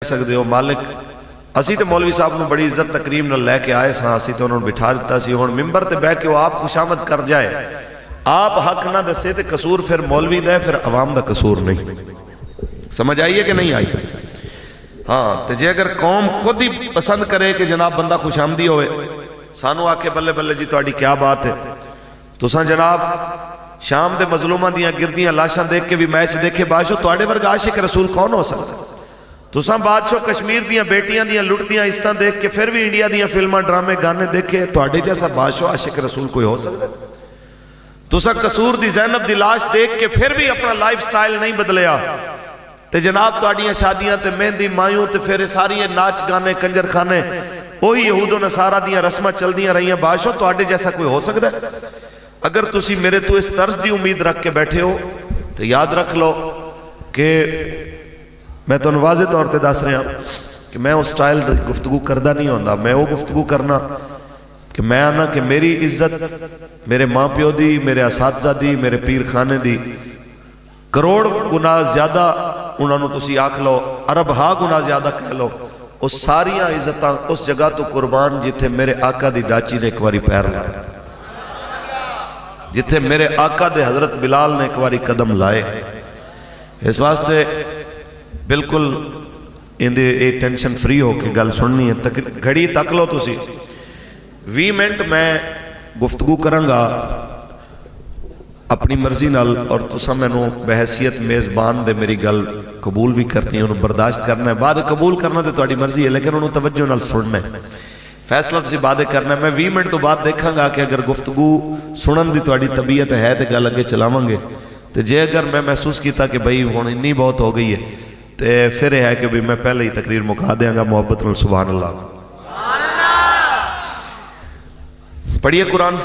سکتے ہو مالک اسی تے مولوی صاحب نے بڑی عزت تکریم نہ لے کے آئے ساں اسی تے انہوں نے بٹھا دیتا سی ہون ممبر تے بیٹھ کے وہ آپ خوشامد کر جائے آپ حق نہ دسے تے قصور پھر مولوی دے پھر عوام دا قصور نہیں سمجھ آئیے کہ نہیں آئی ہاں تے جے اگر قوم خود ہی پسند کرے کہ جناب بندہ خوشامدی ہوئے سانو آکے بلے بلے جی تواڈی کیا بات ہے تو سان جناب شام دے مظلومہ دیاں گردیاں لاشاں دیکھ کے بھی میچ دیکھے باشو تواڈے ورگا عاشق رسول کون ہو سکتا تو ساں بادشاہ کشمیر دیاں بیٹیاں دیاں لٹ دیاں اس طرح دیکھ کے پھر بھی انڈیا دیاں فلماں ڈرامے گانے دیکھے تو اڈے جیسا بادشاہ عاشق رسول کوئی ہو سکتا تو ساں قصور دی زینب دی لاش دیکھ کے پھر بھی اپنا لائف سٹائل نہیں بدلیا تے جناب تو اڈیاں شادیاں تے مہندی مایوں تے پھر ساری ناچ گانے کنجر خانے وہی یہود و نصارہ دیاں رسمہ چل دیاں رہی ہیں بادشاہ تو اڈے جیسا کوئی ہو سکتا ہے اگر تسی میرے تو اس طرز دی امید رکھ کے بیٹھے ہو تو یاد رکھ لو کہ میں تو واضح طور تے دس رہا کہ میں اس سٹائل گفتگو کردہ نہیں ہوندا میں وہ گفتگو کرنا کہ میں آنا کہ میری عزت میرے ماں پیو دی میرے اساتذہ دی میرے پیر خانے دی کروڑ گنا زیادہ انہوں نے تسی آکھ لو عرب ہا گنا زیادہ کہہ لو اس ساریاں عزتاں اس جگہ تو قربان جتھے میرے آقا دی ڈاچی نے ایک واری پیر لائے جتھے میرے آقا دے حضرت بلال نے ایک واری قدم لائے اس واسطے بالکل اندے ایک ٹینشن فری ہو کے گل سننی ہے گھڑی تک لو تسی 20 منٹ میں گفتگو کرنگا اپنی مرضی نال اور تسا میں نو بحیثیت میزبان دے میری گل قبول بھی کرنی ہے انہوں برداشت کرنا ہے بعد قبول کرنا دے تواڈی مرضی ہے لیکن انہوں توجہ نال سننا ہے فیصلہ تسی باتیں کرنا ہے میں 20 منٹ تو بعد دیکھاں گا کہ اگر گفتگو سنن دی تواڈی طبیعت ہے تو گل اگے چلاواں گے تو جے اگر میں محسوس کیتا کہ بھئی ہن اتنی بہت ہو گئی ہے تے پھر ہے کہ بھی میں پہلے ہی تقریر مکا دیاں گا محبت نال سبحان اللہ پڑھیے قرآن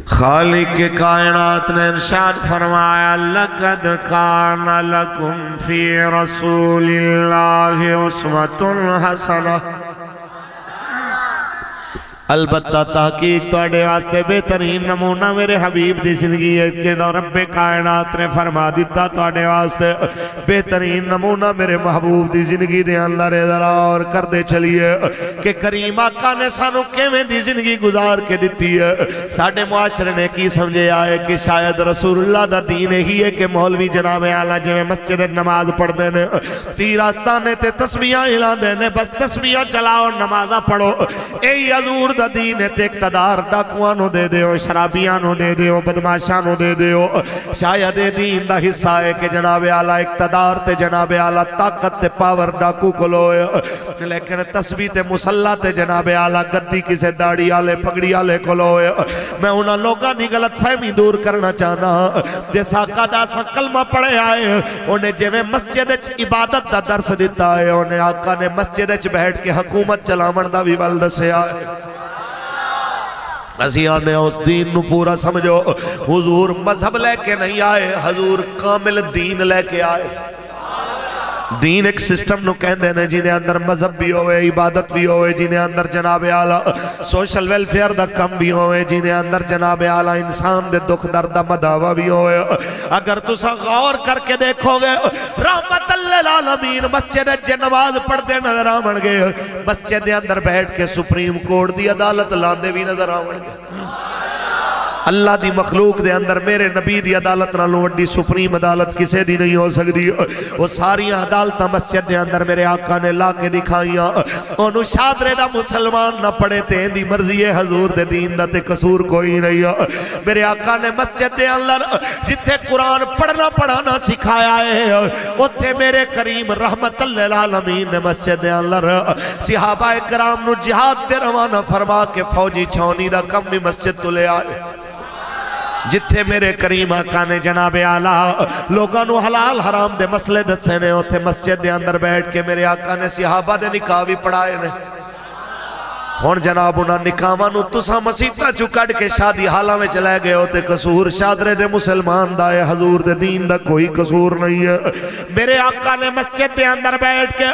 خالق کائنات نے ارشاد فرمایا لقد کان لکم فی رسول اللہ اسوۃ حسنہ البتہ تحقیق توڑے واسطے بہترین نمونہ میرے حبیب دی زندگی ہے کہ رب کائنات نے فرما دیتا توڑے واسطے بہترین نمونہ میرے محبوب دی زندگی دے اندر ذرا اور کر دے چلیے کہ کریم آقا نے سانو کیویں دی زندگی گزار کے دیتی ہے ساڑھے معاشرے نے کی سمجھے آئے کہ شاید رسول اللہ دا دین ہی ہے کہ مولوی جناب اعلیٰ جو مسجد نماز پڑھ دینے پیر آستانے تے تسبیحاں ہلا دینے بس تسبیحاں چلاؤ نمازہ پڑھو اے حضور دا دین ہے تے اقتدار ڈاکوانو دے دیو شرابیانو دے دیو بدماشانو دے دیو شاید دین دا حصہ ہے کہ جناب اعلیٰ اقتدار تے جناب اعلیٰ طاقت تے پاور ڈاکو کلوئے لیکن تسبیح تے مسلح تے جناب اعلیٰ گدی کسے داڑی آلے پگڑی آلے کلوئے میں انہاں لوگاں دی غلط فہمی دور کرنا چاہنا جیسا قادہ سا کلمہ پڑھے آئے انہیں جویں مسجد عبادت دا درس دیتا ہے انہیں آقا نے مسجد بیٹھ کے حکومت چلامن دا بھی بلد سے آئے عزیان نے اس دین نو پورا سمجھو حضور مذہب لے کے نہیں آئے حضور کامل دین لے کے آئے دین ایک سسٹم نو کہندے نے جنہیں اندر مذہب بھی ہوئے عبادت بھی ہوئے جنہیں اندر جناب اعلیٰ سوشل ویلفیئر دا کم بھی ہوئے جنہیں اندر جناب اعلیٰ انسان دے دکھ درد مداوہ بھی ہوئے اگر تسا غور کر کے دیکھو گے رحمت اللہ العالمین مسجد جے نماز پڑھ دے نظر آمن گے مسجد اندر بیٹھ کے سپریم کورٹ دی عدالت لاندے بھی نظر آمن گے اللہ دی مخلوق دے اندر میرے نبی دی عدالت نہ لوڑی سپریم عدالت کسے دی نہیں ہو سکتی وہ ساریاں عدالتہ مسجد دے اندر میرے آقا نے لا کے دکھائیاں انہوں شادرے دا مسلمان نہ پڑے تے دی مرضی حضور دے دین دا تے قصور کوئی نہیں میرے آقا نے مسجد دے اندر جتھے قرآن پڑھنا پڑھانا سکھایا ہے اتھے میرے کریم رحمت اللہ العالمین نے مسجد دے اندر صحابہ کرام نو جہاد تے روانہ فرما کے فوجی چھونی دا کم بھی مسجد تو لے آئے جتھے میرے کریم آقا نے جناب اعلیٰ لوگاں نو حلال حرام دے مسئلے دسے نے اتھے مسجد دے اندر بیٹھ کے میرے آقا نے صحابہ دے نکاح بھی پڑھائے نے ہون جناب انہاں نکاواں نو تساں مسیتاں چوں کڈ کے شادی حالاں وچ لے گئے ہو تے قصور شادرے دے مسلمان دا ہے، حضور دے دین دا کوئی قصور نہیں ہے۔ میرے آقا نے مسجد دے اندر بیٹھ کے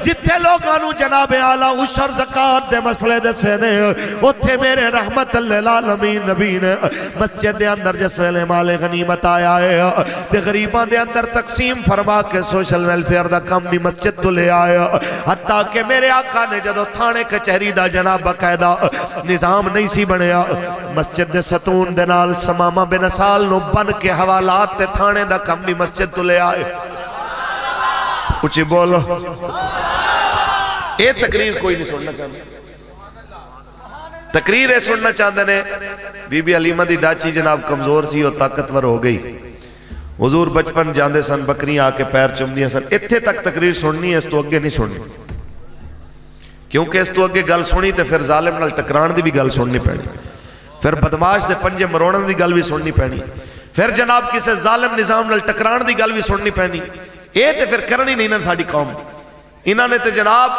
جتھے لوگاں نو جناب اعلیٰ عشر زکات دے مسئلے دسے نے اوتھے میرے رحمت للعالمین نبی نے مسجد دے اندر جس ویلے مال غنیمت آیا ہے تے غریباں دے اندر تقسیم فرما کے سوشل ویلفیئر دا کام بھی مسجد تو لے آیا، حتیٰ کہ میرے آقا نے جدو تھانے کچہری دا جناب باقاعدہ نظام نہیں سی بنیا، مسجد دے ستون دے نال سمامہ بن اسال نو بن کے حوالات تے تھانے دا کم بھی مسجد تو لے آئے۔ اچھی بولو اے تقریر کوئی نہیں سننا چاہتے، تقریر اے سننا چاہتے نے بی بی علیمہ دی ڈاچی جناب کمزور سی اور طاقتور ہو گئی، حضور بچپن جاندے سن بکریاں آ کے پیر چم دیا سن، اتھے تک تقریر سننی ہے، اس تو اگے نہیں سننی، کیونکہ اس تو اگے گل سنی تے پھر ظالم نال ٹکران دی بھی گل سننی پینی، پھر بدماش دے پنجے مروڑن دی گل بھی سننی پینی، پھر جناب کسے ظالم نظام نال ٹکران دی گل بھی سننی پینی، اے تے پھر کرنی نہیں نا ساڑی قوم، انہاں نے تے جناب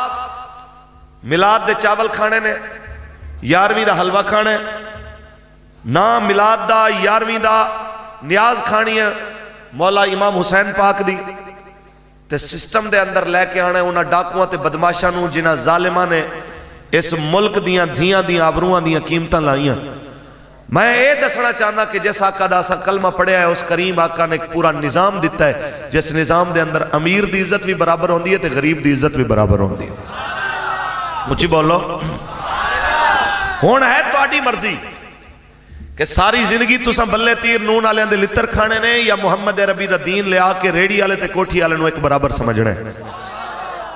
ملاد دے چاول کھانے نے، یارویں دا حلوہ کھانے، نا ملاد دا یارویں دا نیاز کھانی ہے مولا امام حسین پاک دی، تے سسٹم دے اندر لے کے آنے انہاں ڈاکوان تے بدماشاں نو جنہاں ظالماں نے اس ملک دیاں دھیاں دیاں آبروان دیاں قیمتاں لائیاں۔ میں اے دسنا چاہنا کہ جس آقا دا سا کلمہ پڑھیا ہے اس کریم آقا نے ایک پورا نظام دیتا ہے، جس نظام دے اندر امیر دی عزت بھی برابر ہوندی ہے تے غریب دی عزت بھی برابر ہوندی ہے۔ اچھی بولو ہون ہے تو آڈی مرضی کہ ساری زندگی تساں بلے تیر نون آلے اندے لتر کھانے نے یا محمد عربی دا دین لے آ کے ریڈی آلے تے کوٹھی آلے نو ایک برابر سمجھنا ہے۔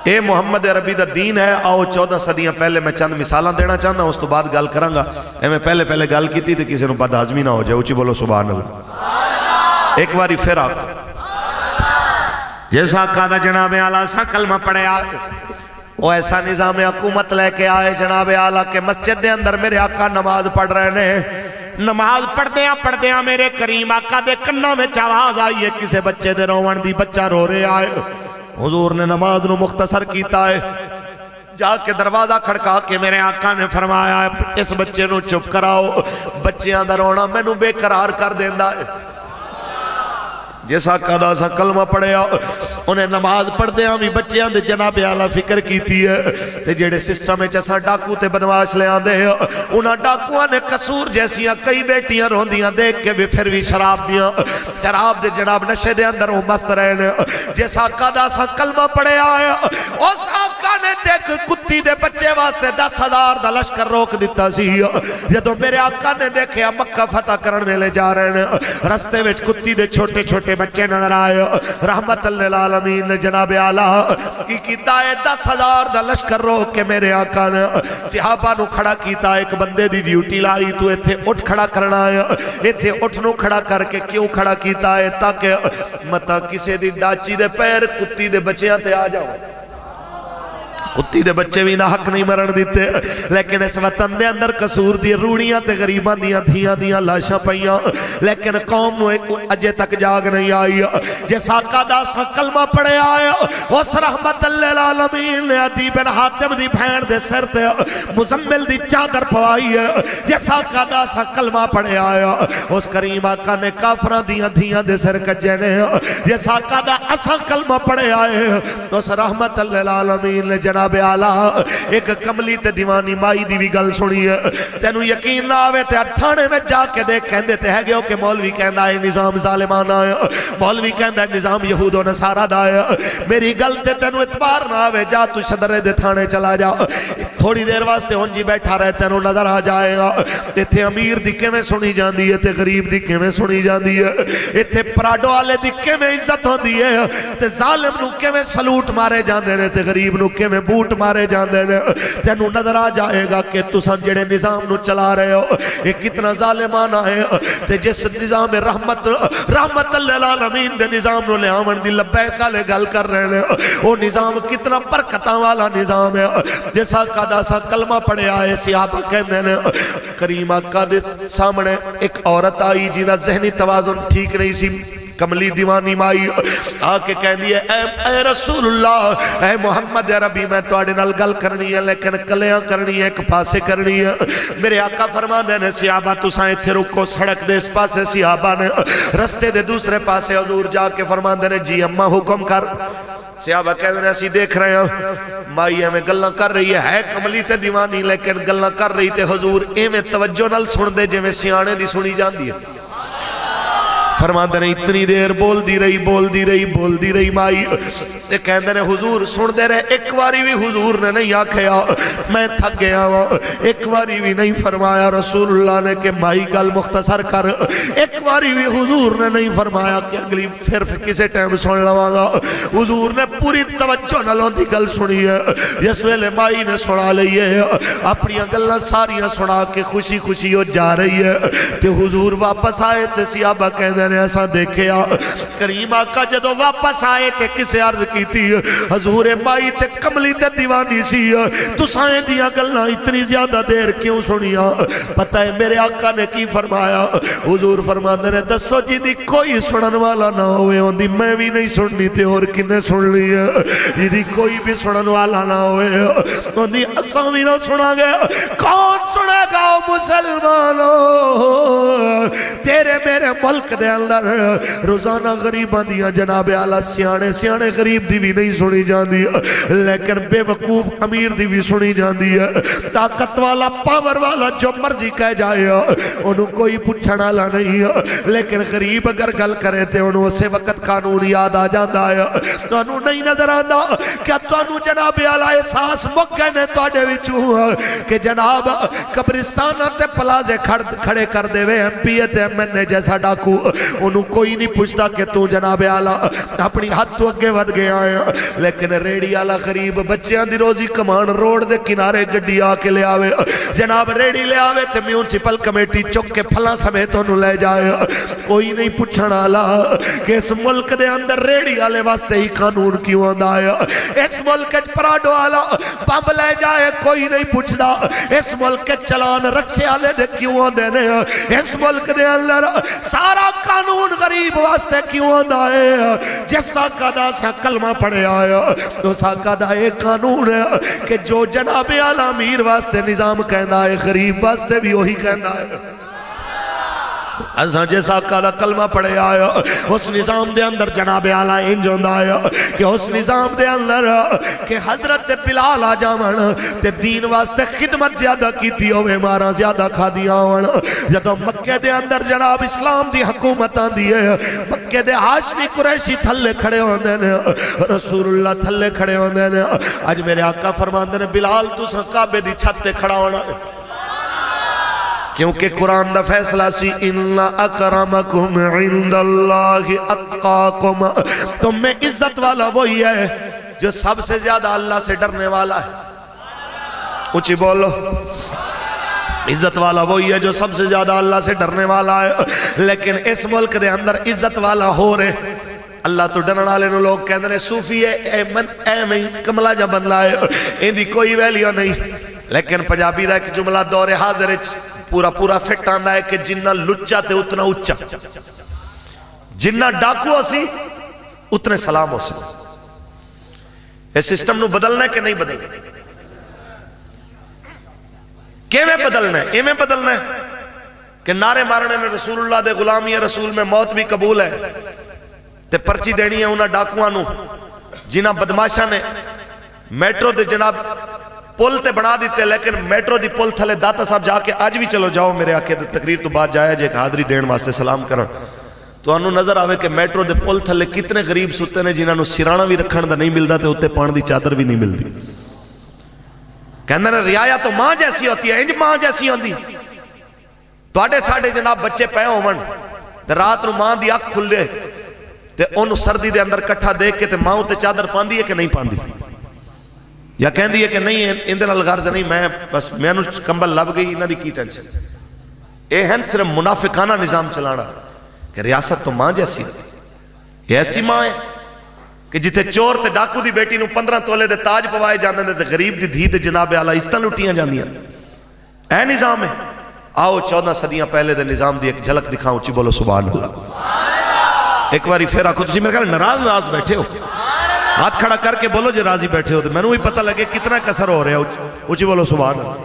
اے محمد عربی دا دین ہے، آؤ 14 صدیاں پہلے میں چند مثالاں دینا چاہنا اس تو بعد گل کرانگا، اے میں پہلے گل کی تھی تے کسی نو بد ہضمی نہ ہو جائے، اچھی بولو سبحان اللہ۔ ایک باری پھر آپ جیسا آقا دا جناب اعلیٰ سا کلمہ پڑھے آئے، وہ ایسا نظام حکومت لے کے آئے جناب اعلیٰ کے مسجد دے اندر میرے آقا نماز پڑھ رہے نے، نماز پڑھ دیاں میرے کریم آقا دے کنہ میں آواز آئی ہے کسے بچے دے روان دی، بچہ رو رہے آئے، حضور نے نماز نو مختصر کیتا ہے، جا کے دروازہ کھڑکا کے میرے آقا نے فرمایا ہے اس بچے نو چپ کراؤ، بچیاں دا رونا میں نو بے قرار کر دیندہ ہے۔ جیسا آقا دا سا کلمہ پڑھیا انہیں نماز پڑھ دے ہمیں بچیاں دے جناب اعلیٰ فکر کیتی ہے تے جیڑے سسٹم میں چسا ڈاکو تے بدماش لے آن دے انہاں ڈاکوان نے قصور جیسیاں کئی بیٹیاں روندیاں دیکھ کے بھی پھر بھی شراب دے جناب نشے دے اندر وہ مست رہنے۔ جیسا آقا دا سا کلمہ پڑھے آیا اس آقا نے دیکھ کتی دے بچے واسطے 10,000 دا لشکر روک دیتا سی، جدو میرے آقا نے دیکھے مکہ فتح کرن میں لے جا رہے ہیں رستے وچ کتی دے چھوٹے چھوٹے بچے نظر آئے، رحمت للعالمین نے جناب اعلیٰ کی کیتا ہے 10,000 دا لشکر روک کے میرے آقا نے صحابہ نو کھڑا کیتا ہے، ایک بندے دی ڈیوٹی لائی تو ایتھے اٹھ کھڑا کرنا ہے، ایتھے اٹھ نو کھڑا کر کے کیوں کھڑا کیتا ہے تاکہ مطا کسے دی ڈاچی دے پیر کتی دے بچیاں تے آ جاؤ، کتی دے بچے بھی نہ حق نہیں مرن دیتے، لیکن اس وطن دے اندر قصور دی روڑیاں تے غریبان دیاں لاشاں پئیاں، لیکن قوم نو اجے تک جاگ نہیں آئی۔ جیسا آقا دا سا کلمہ پڑھے آیا اس رحمت للعالمین نے عدی بن حاتم دی بھین دے سر تے مزمل دی چادر پوائی ہے، جیسا آقا دا سا کلمہ پڑھے آیا اس کریم آقا نے کافران دیاں دے سر کجے نے، جیسا آقا دا اسا کلمہ پڑھے آئے اس رحمت للعالمین نے جناب اعلیٰ ایک کملی تے دیوانی مائی دی بھی گل سنی ہے، تینو یقین نہ آوے تے اٹھانے میں جا کے دیکھ کہندے تے ہے گئے ہو کہ مولوی کہندہ ہے نظام ظالمانہ ہے، مولوی کہندہ ہے نظام یہود و نصارہ دا ہے، میری گل تے تینو اتبار نہ آوے جا تو شدرے دے تھانے چلا جا، تھوڑی دیر واسطے ہنجی بیٹھا رہے تینو نظر آ جائے گا، ایتھے امیر دکھے میں سنی جاندی ہے تے غریب دکھے میں سنی جاندی ہے، ایتھے پراڈو آلے دکھے میں عزت ہوندی ہے تے ظالم نکے میں سلوٹ مارے جاندے رہے تے غریب نکے میں بوٹ مارے جاندے نے، تینو نظر آ جائے گا کہ تسان جڑے نظام نو چلا رہے ہو یہ کتنا ظالمانہ ہے، تے جس نظام رحمت للعالمین دے نظام نو لے آمن دی لبیکہ لے گل کر رہے ہیں، وہ نظام کتنا برکتاں والا نظام ہے، جیسا قادہ سا کلمہ پڑھے آئے صحابہ کہنے نے کریم آقا دے سامنے ایک عورت آئی جنہ ذہنی توازن ٹھیک نہیں سی، کملی دیوانی مائی آکے کہہ دیا اے رسول اللہ اے محمد عربی میں توڑے نال گل کرنی ہے لیکن کلیاں کرنی ہے ایک پاسے کرنی ہے میرے آقا فرما دینے صحابہ تسائیں تھے رکو سڑک دے اس پاسے صحابہ نے رستے دے دوسرے پاسے حضور جا کے فرما دینے جی اممہ حکم کر صحابہ کہہ دینے ایسی دیکھ رہے ہیں مائی ہمیں گلنا کر رہی ہے کملی تے دیوانی لیکن گلنا کر رہی تے حضور ایمیں توجہ نال سن دے جے میں سیانے دی سنی جان دی ہے فرماندے نے اتنی دیر بول دی رہی مائی تے کہندے نے حضور سن دے رہے ایک واری بھی حضور نے نہیں آکھیا میں تھک گیا ہوں ایک واری بھی نہیں فرمایا رسول اللہ نے کہ مائی گل مختصر کر ایک واری بھی حضور نے نہیں فرمایا کہ اگلی پھر کسے ٹائم سن لواں گا حضور نے پوری توجہ نالوں دی گل سنی ہے جس ویلے مائی نے سنا لئی ہے اپنی گلاں ساریاں سنا کے خوشی خوشی ہو جا رہی ہے تے حضور واپس آئے تے صحابہ کہندے نے ایسا دیکھیا کریم آقا جدو واپس آئے تے کسے عرض کی تھی حضور مائی تے کملی تے دیوانی سی تو سائیں دیا گلنا اتنی زیادہ دیر کیوں سنیا پتہ ہے میرے آقا نے کی فرمایا حضور فرماندے نے دسو جی دی کوئی سنن والا نہ ہوئے ہوں دی میں بھی نہیں سننی تھی اور کنے سن لی ہے جی دی کوئی بھی سنن والا نہ ہوئے ہوں دی اساں بھی نہ سنا گیا کون سنے گا مسلمانوں تیرے میرے ملک دے اندر روزانہ غریباں دیا جناب اعلیٰ سیانے غریب دی بھی نہیں سنی جاندی لیکن بے وقوف امیر دی بھی سنی جاندی ہے طاقت والا پاور والا جو مرضی کہہ جائے انہوں کوئی پوچھنا لا نہیں لیکن غریب اگر گل کرے تے انہوں اسے وقت قانون یاد آ جاندہ ہے انہوں نہیں نظر آندہ کیا تو انہوں جناب اعلیٰ احساس موقع نے تو آڈے وچوں کہ جناب قبرستانہ تے پلازے کھڑے کر دے وے ایم پی تے ایم این اے جیسا ڈاکو انہوں کوئی نہیں پوچھتا کہ تو جناب اعلیٰ اپنی حد تو اگے ود گیا ہے لیکن ریڈی اعلیٰ غریب بچیاں دی روزی کمان روڈ دے کنارے گڈی آکے لے آوے جناب ریڈی لے آوے تے میونسپل کمیٹی چک کے پھلا سمیت انہوں لے جائے کوئی نہیں پوچھنا اللہ کہ اس ملک دے اندر ریڈی آلے واسطے ہی قانون کیوں آندہ ہے اس ملک پراڈو آلہ بم لے جائے کوئی نہیں پوچھنا اس ملک چلان رکشے آلے دے کیوں آندے نے اس ملک دے اندر سارا قانون غریب واسطے کیوں آندہ ہے جس ساکہ دا سا کلمہ پڑھے آیا تو ساکہ دا ایک قانون ہے کہ جو جناب اعلیٰ امیر واسطے نظام کہنا ہے غریب واسطے بھی وہی کہنا ہے ایسا جیسا کالا کلمہ پڑھے آیا اس نظام دے اندر جناب اعلیٰ انجوندہ آیا کہ اس نظام دے اندر کہ حضرت بلال آ جاون تے دین واسطے خدمت زیادہ کی تھی ہوئے مارا زیادہ کھا دیا آون جدو مکہ دے اندر جناب اسلام دی حکومت آن دی ہے مکہ دے ہاشمی قریشی تھلے کھڑے ہوندے نے رسول اللہ تھلے کھڑے ہوندے نے آج میرے آقا فرماندے نے بلال تو سن کعبے دی چھت تے کھڑا ہونا کیونکہ قرآن دا فیصلہ سی اِنَّ اَكْرَمَكُمْ عِنْدَ اللَّهِ اَتْقَاكُمْ تم میں عزت والا وہی ہے جو سب سے زیادہ اللہ سے ڈرنے والا ہے اچھی بولو عزت والا وہی ہے جو سب سے زیادہ اللہ سے ڈرنے والا ہے لیکن اس ملک دے اندر عزت والا ہو رہے اللہ تو ڈرنا والے نو لوگ کہندے نے صوفی ہے اے میں کملہ جا بن لائے ان دی کوئی ویلیو نہیں لیکن پنجابی رہ کہ جملہ دور حاضر پورا فٹ آندا ہے کہ جنہ لچا تے اتنا اچا جنہ ڈاکو اسی اتنے سلام ہو سکے اس سسٹم نو بدلنا ہے کہ نہیں بدلنا کیویں بدلنا ہے ایویں بدلنا ہے کہ نعرے مارنے میں رسول اللہ دے غلامی رسول میں موت بھی قبول ہے تے پرچی دینی ہے انہاں ڈاکواں نو جنہ بدماشاں نے میٹرو دے جناب پل تے بنا دیتے لیکن میٹرو دی پل تھلے داتا صاحب جا کے آج بھی چلو جاؤ میرے آقے تقریر تو بعد جایا جے کہ حاضری دین واسطے سلام کرن تو انہوں نظر آوے کہ میٹرو دے پل تھلے کتنے غریب ستے نے جنہوں سرانہ بھی رکھن دا نہیں ملدا تے ہوتے پان دی چادر بھی نہیں ملدی کہندے نے رعایا تو ماں جیسی ہوتی ہے انج ماں جیسی ہوندی تو آڑے ساڑے جناب بچے پہ ہومن رات نو ماں دی آنکھ کھل دے تے انہوں سردی دے اندر کٹھا دیکھ کے تے ماں تے چادر پاندی ہے کہ نہیں پاندی یا کہن دی ہے کہ نہیں اندر الغرض نہیں میں بس میں نو کمبل لب گئی انہاں دی کی ٹینشن اے ہیں صرف منافقانہ نظام چلانا کہ ریاست تو ماں جیسی ہے یہ ایسی ماں ہے کہ جتے چور تے ڈاکو دی بیٹی نو 15 تولے دے تاج پوائے جاندے دے غریب دی دھی دے جناب اعلیٰ استاں لٹیاں جاندیاں اے نظام ہے آؤ 14 صدیاں پہلے دے نظام دی ایک جھلک دکھاؤں چی بولو سبحان اللہ ایک باری پھر آکھو تسی میرے خیال ناراض بیٹھے ہو، ہاتھ کھڑا کر کے بولو جے راضی بیٹھے ہو تو میں نے بھی پتہ لگے کتنا کسر ہو رہا ہے. اچھی بولو سبحان اللہ.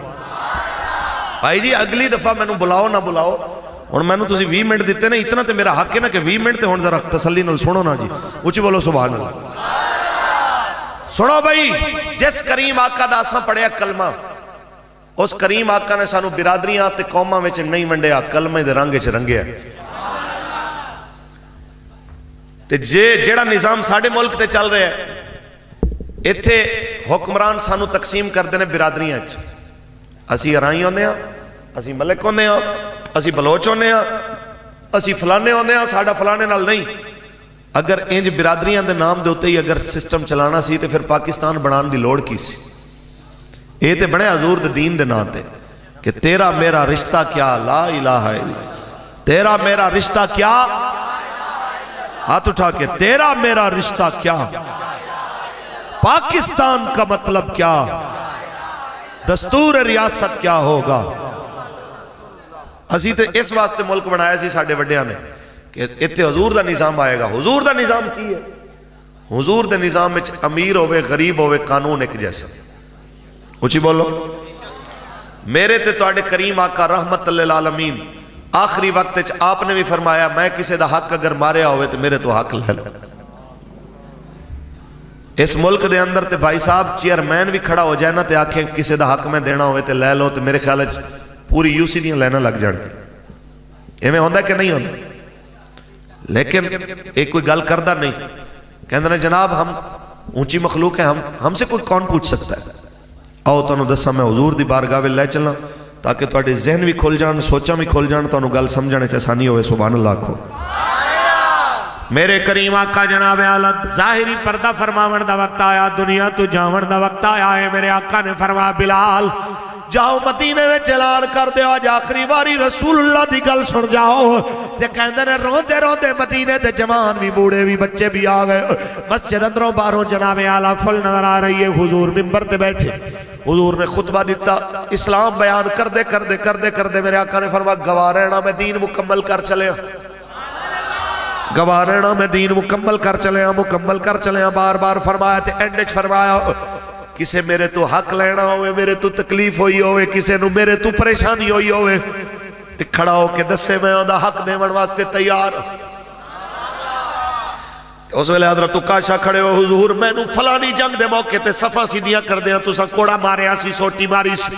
بھائی جی اگلی دفعہ میں نے بلاؤ نہ بلاؤ، اور میں نے تسی 20 منٹ دیتے نا، اتنا تے میرا حق ہے نا کہ 20 منٹ تے ہون ذرا تسلی نال سنو نا جی. اچھی بولو سبحان اللہ. سنو بھائی، جس کریم آقا دا اساں پڑھیا کلمہ، اس کریم آقا نے سانو برادریاں تے قوماں وچ نہیں ونڈیا، کلمہ دے رنگ وچ رنگیا. تے جیڑا نظام ساڑھے ملک تے چل رہا ہے، ایتھے حکمران سانو تقسیم کر دینے برادریاں وچ. اسی ارائی ہونے ہاں، اسی ملک ہونے ہاں، اسی بلوچ ہونے ہاں، اسی فلانے ہونے ہاں، ساڑھا فلانے نال نہیں. اگر انج برادریاں دے نام دے ہوتے ہی اگر سسٹم چلانا سی تے پھر پاکستان بنان دی لوڑ کی سی. یہ تے بڑے حضور دے دین دے نام تے کہ تیرا میرا رشتہ کیا، لا الہ الا اللہ. تیرا میرا رشتہ کیا، ہاتھ اٹھا کے، تیرا میرا رشتہ کیا، پاکستان کا مطلب کیا، دستور ریاست کیا ہوگا. اسی تے اس واسطے ملک بنایا سی ساڑھے وڈیاں نے کہ اتنے حضور دا نظام آئے گا. حضور دا نظام کی ہے؟ حضور دا نظام میں امیر ہوئے غریب ہوئے قانون ایک جیسا. اچھی بولو. میرے تے توڑے کریم آقا رحمت للعالمین آخری وقت آپ نے بھی فرمایا میں کسے دا حق اگر ماریا ہوئے تو میرے تو حق لے لے. اس ملک دے اندر تے بھائی صاحب چیئرمین بھی کھڑا ہو جائے نا تے آنکھیں کسے دا حق میں دینا ہوئے تے لے لو تو میرے خیال پوری یو سی دیاں لینا لگ جانے. یہ میں ہوندہ کہ نہیں ہوندہ؟ لیکن ایک کوئی گل کردہ نہیں کہندہ نے جناب ہم اونچی مخلوق ہیں، ہم سے کوئی کون پوچھ سکتا ہے. آؤ تو انہوں دسا میں حضور دی بارگاہ لے چلنا تاکہ تواڈے ذہن بھی کھل جان، سوچاں بھی کھل جان، تو انہوں گل سمجھانے چاہسانی ہوئے. سبحان اللہ کو میرے کریم آقا جناب اعلیٰ ظاہری پردہ فرماون دا وقت آیا، دنیا تو جاون دا وقت آیا ہے. میرے آقا نے فرمایا بلال جاؤ مدینے میں چلان کر دے، آج آخری باری رسول اللہ دی گل سن جاؤ. تے کہندے نے روندے روندے مدینے دے جوان بھی بوڑھے بھی بچے بھی آگئے. مسجد اندروں باہروں جناب اعلیٰ فل نظر آ رہی ہے. حضور منبر تے بیٹھے، حضور نے خطبہ دیتا، اسلام بیان کر دے میرے آقا نے فرمایا گوارہنا میں دین مکمل کر چلے ہیں، گوارہنا میں دین مکمل کر چلے ہیں. بار بار فرمایا تے اینڈج فرمایا کسے میرے تو حق لینا ہوئے، میرے تو تکلیف ہوئی ہوئے، کسے نو میرے تو پریشانی ہوئی ہوئے تے کھڑا ہو کے دسے میں آدھا حق دے من واسطے تیار. اس ویلے حضرت کاشا کھڑے ہو، حضور میں نو فلانی جنگ دے موقع تے صفا سیدیاں کر دیا، تو سا کوڑا ماریا سی، سوٹی ماری سی.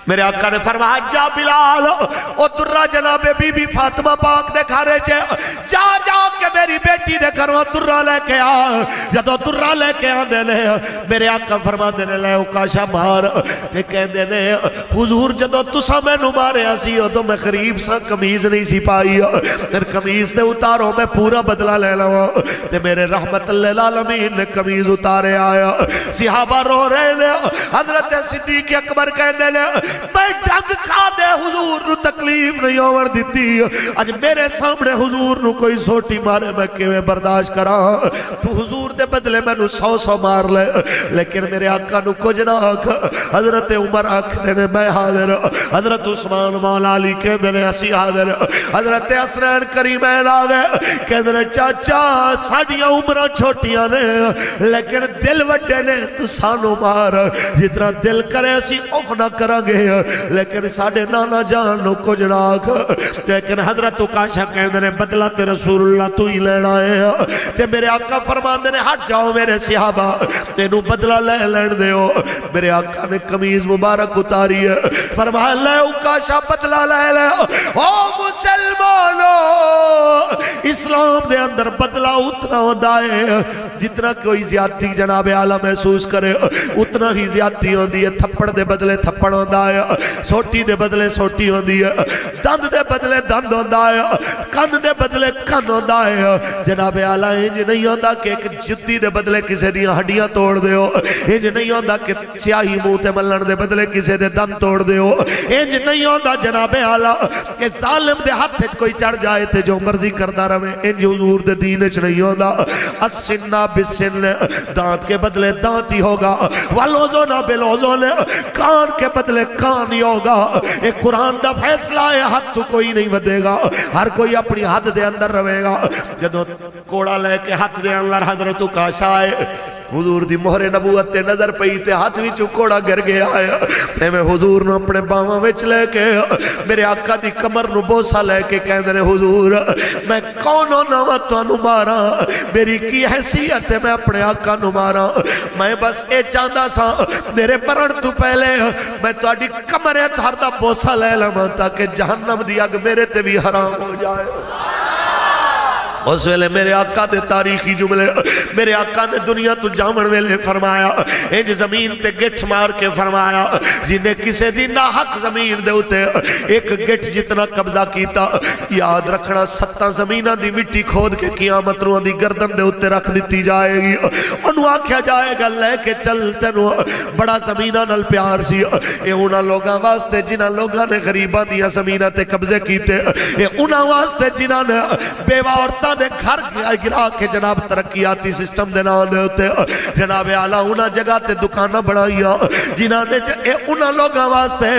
میرے آقا نے فرمایا جا بلال او درہ جناب بی بی فاطمہ پاک دے گھرے جا کہ میری بیٹی دے گھروں درہ لے کے آ. جدو درہ لے کے آن دے لے میرے آقا فرما دے لے کاشا مار تے کہن دے لے حضور جدو تسا میں نو مارے آسی تو میں قریب سا کمیز نہیں سی پائی، پھر کمیز دے اتارو میں پورا بدلہ لے لوا. تے میرے رحمت للعالمین نے کمیز اتارے آیا. صحابہ رو رہے لے، حضرت صدیق اکبر کہنے لے میں ڈنگ کھا دے حضور نو تکلیف نہیں ہوور دیتی، آج میرے سامنے حضور نو کوئی سوٹی مارے میں کیویں برداشت کرا. تو حضور دے بدلے میں نو 100 مار لے لیکن میرے آقا نو کچھ نہ آکھ. حضرت عمر آکھ دینے میں حاضر، حضرت عثمان مولا علی کہہ دینے اسی حاضر، حضرت حسنین کریمین آگے کہہ دینے چاچا ساڑیاں عمرہ چھوٹیاں نے لیکن دل وڈے نے تو سانو مار، جتنا دل کرے اسی اوف نہ کرانگے لیکن ساڑھے نانا جانو کچھ ناک. لیکن حضرت کاشا کہندے نے بدلہ تے رسول اللہ تو ہی لینا ہے. تے میرے آقا فرمان دے نے ہٹ جاؤ میرے صحابہ تینوں بدلہ لے لین دے ہو. میرے آقا نے کمیز مبارک اتاری ہے، فرمایا لے کاشا بدلہ لے لے. او مسلمانو اسلام دے اندر بدلہ اتنا ہوتا ہے جتنا کوئی زیادتی جناب اعلیٰ محسوس کرے اتنا ہی زیادتی ہوندی ہے. تھپڑ دے بدلے تھپڑ ہوندہ ہے، سوٹی دے بدلے سوٹی ہوندی ہے، دند دے بدلے دند ہوندہ ہے، کن دے بدلے کن ہوندہ ہے. جناب اعلیٰ انج نہیں ہوندہ کہ ایک جتی دے بدلے کسے دیا ہڈیاں توڑ دے ہو، انج نہیں ہوندہ کہ سیاہی موتے ملن دے بدلے کسے دے دند توڑ دے ہو، انج نہیں ہوندہ جناب اعلیٰ کہ ظالم دے ہاتھ کوئی چڑھ جائے تے جو مرضی کردہ رہے. انج حضور دے دینچ نہیں ہوندہ. السنہ بالسن دانت کے بدلے دانت ہی ہوگا، والوزونہ بالوزون کان کے بدلے کان ہی ہوگا. ایک قرآن دا فیصلہ ہے حد تو کوئی نہیں ودے گا، ہر کوئی اپنی حد دے اندر رہے گا جدو کوڑا لے کے ہاتھ دے اندر حضرت کاشا آئے حضور دی مہر نبوت تے نظر پئی تے ہاتھ وچ کوڑا گر گیا تے میں حضور نو اپنے باواں وچ لے کے میرے آقا دی کمر نو بوسا لے کے کہندے نے حضور میں کون ہونا تانوں ماراں میری کی حیثیت ہے میں اپنے آقا نو ماراں میں بس اے چاہندا سا میرے مرن تو پہلے میں تہاڈی کمر تھر دا بوسا لے لواں تاکہ جہنم دی اگ میرے تے بھی حرام ہو جائے اس ویلے میرے آقا دے تاریخی جملے میرے آقا نے دنیا تو جامن ویلے فرمایا انج زمین تے گٹھ مار کے فرمایا جنہیں کسے دی ناحق زمین دے ہوتے ایک گٹھ جتنا قبضہ کیتا یاد رکھنا 7 زمینہ دی مٹی کھود کے قیامت روح دی گردن دے ہوتے رکھ دیتی جائے گی انہوں آکھیا جائے گا لے کے چلتے نو بڑا زمینہ نل پیار سی اے انہاں لوگاں واسطے جنہاں لوگاں نے غریباں دیا زمینہ تے قبضے کیتے اے انہاں واسطے جنہاں نے بیوہ عورتاں دے گھر گرا کے جناب ترقیاتی سسٹم دے نام دے ہوتے جناب اعلیٰ انہاں جگہ تے دکانہ بڑھائیا جنہاں نے انہاں لوگاں واسطے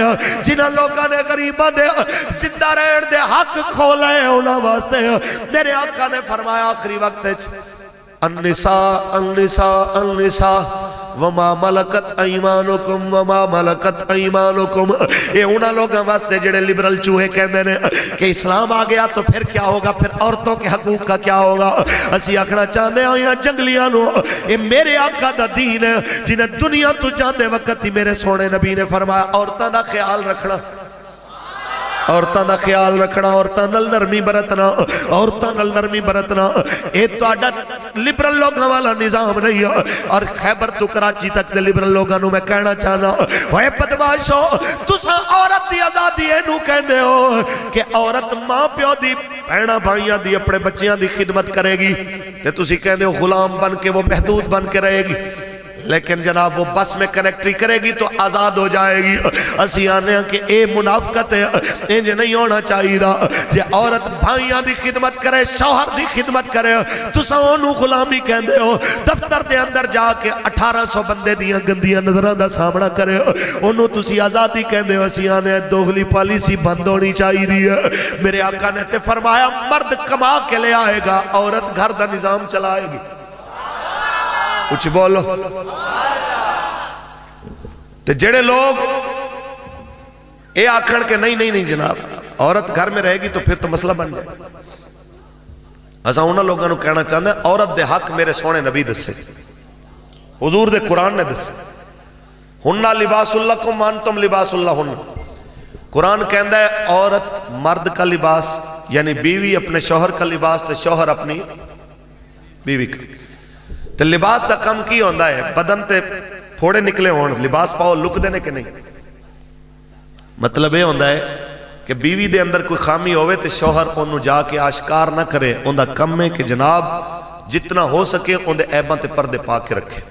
جنہاں لوگاں نے غریبہ دے زندہ رہن دے حق کھولے انہاں واسطے میرے آقا نے فرمایا آخری وقت النساء النساء النساء وما ملکت ایمانکم وما ملکت ایمانکم یہ انہاں لوگاں واسطے جڑے لبرل چوہے کہندے نے کہ اسلام آ گیا تو پھر کیا ہوگا پھر عورتوں کے حقوق کا کیا ہوگا اسی آکھنا چاہتے ہیں یہاں جنگلیاں نو یہ میرے آقا دا دین ہے جنہیں دنیا تو جاندے وقت ہی میرے سونے نبی نے فرمایا عورتاں دا خیال رکھنا عورتاں دا خیال رکھنا عورتاں نل نرمی برتنا عورتاں نل نرمی برتنا اے تو آڈا لبرل لوگاں والا نظام نہیں ہے اور خیبر تو کراچی تک دے لبرل لوگاں نو میں کہنا چاہنا وے بدماشو تساں عورت دی آزادی اینو کہنے ہو کہ عورت ماں پیو دی بہناں بھائیاں دی اپنے بچیاں دی خدمت کرے گی تے تسی کہنے ہو غلام بن کے وہ محدود بن کے رہے گی لیکن جناب وہ بس میں کنیکٹری کرے گی تو آزاد ہو جائے گی اسی آنے ہیں کہ اے منافقت ہے انج نہیں ہونا چاہیے دا جے عورت بھائیاں دی خدمت کرے شوہر دی خدمت کرے تو سانو غلامی کہندے ہو دفتر دے اندر جا کے 1800 بندے دیاں گندیاں نظران دا سامنا کرے انہوں تسی آزادی کہندے ہو اسی آنے ہیں دوغلی پالیسی بند ہونی چاہیے دی میرے آقا نے تے فرمایا مرد کما کے لے آئے گا عورت گھر دا نظام چلائے گی کچھ بولو تے جڑے لوگ اے آکھن کے نہیں جناب عورت گھر میں رہے گی تو پھر تو مسئلہ بن جائے ایسا انہاں لوگوں نے کہنا چاہنا ہے عورت دے حق میرے سونے نبی دسے حضور دے قرآن نے دسے ہننا لباس اللہ کو مانتم لباس اللہ ہننا قرآن کہندہ ہے عورت مرد کا لباس یعنی بیوی اپنے شوہر کا لباس تے شوہر اپنی بیوی کا تے لباس دا کم کی ہوندہ ہے بدن تے پھوڑے نکلے ہون لباس پاؤ لک دینے کے نہیں مطلب یہ ہوندہ ہے کہ بیوی دے اندر کوئی خامی ہوئے تے شوہر انہوں جا کے آشکار نہ کرے اندہ کم ہے کہ جناب جتنا ہو سکے اندھے عیباں تے پردے پا کے رکھے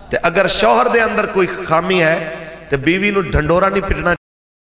تے اگر شوہر دے اندر کوئی خامی ہے تے بیوی نو ڈھنڈورا نہیں پٹنا